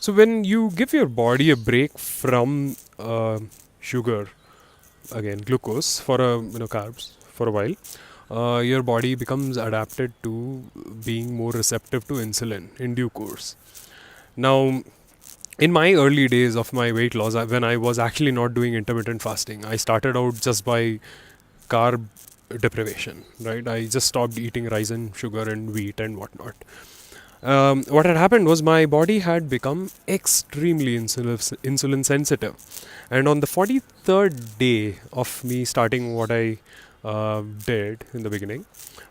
So when you give your body a break from sugar, again glucose for a carbs for a while, your body becomes adapted to being more receptive to insulin in due course. Now, in my early days of my weight loss, when I was actually not doing intermittent fasting, I started out just by carb deprivation, right? I just stopped eating rice and sugar and wheat and whatnot. What had happened was my body had become extremely insulin sensitive. And on the 43rd day of me starting what I did in the beginning,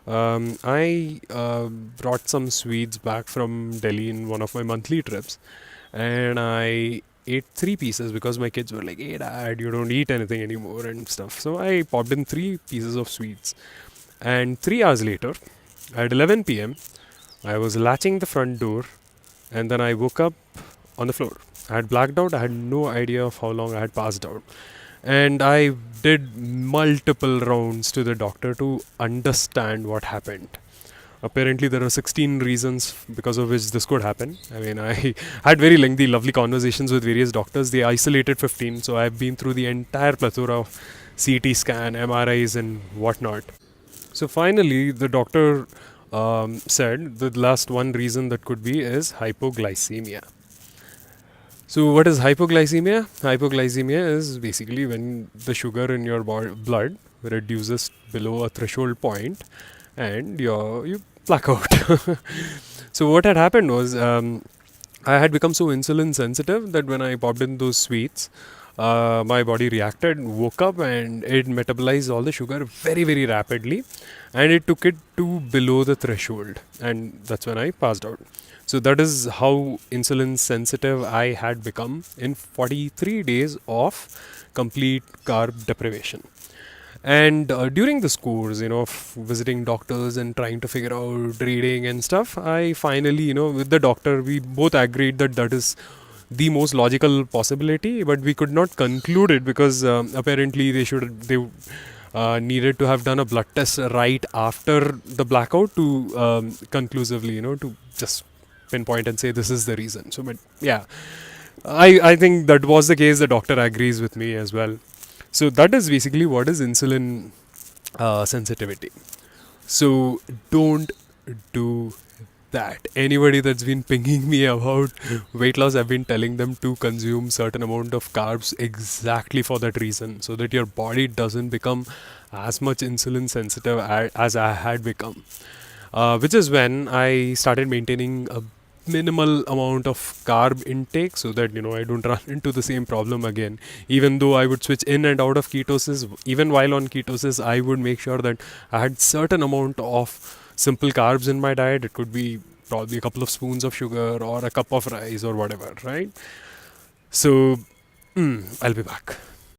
I brought some sweets back from Delhi in one of my monthly trips. And I ate three pieces because my kids were like, "Hey, dad, you don't eat anything anymore," and stuff. So I popped in three pieces of sweets. And 3 hours later, at 11 p.m., I was latching the front door, and then I woke up on the floor. I had blacked out. I had no idea of how long I had passed out. And I did multiple rounds to the doctor to understand what happened. Apparently, there are 16 reasons because of which this could happen. I mean, I had very lengthy, lovely conversations with various doctors. They isolated 15, so I've been through the entire plethora of CT scan, MRIs, and whatnot. So finally, the doctor said the last one reason that could be is hypoglycemia. So, what is hypoglycemia? Hypoglycemia is basically when the sugar in your blood reduces below a threshold point and you black out. So, what had happened was I had become so insulin sensitive that when I popped in those sweets, my body reacted, woke up, and it metabolized all the sugar very, very rapidly, and it took it to below the threshold, and that's when I passed out. So that is how insulin sensitive I had become in 43 days of complete carb deprivation. And during this course, of visiting doctors and trying to figure out reading and stuff, I finally, with the doctor, we both agreed that that is the most logical possibility, but we could not conclude it because apparently they needed to have done a blood test right after the blackout to conclusively, to just pinpoint and say this is the reason. So, but yeah, I think that was the case. The doctor agrees with me as well. So that is basically what is insulin sensitivity. So don't do that. Anybody that's been pinging me about weight loss, I've been telling them to consume certain amount of carbs exactly for that reason, so that your body doesn't become as much insulin sensitive as I had become. Which is when I started maintaining a minimal amount of carb intake so that I don't run into the same problem again. Even though I would switch in and out of ketosis, even while on ketosis, I would make sure that I had certain amount of simple carbs in my diet. It could be probably a couple of spoons of sugar or a cup of rice or whatever, right? So I'll be back.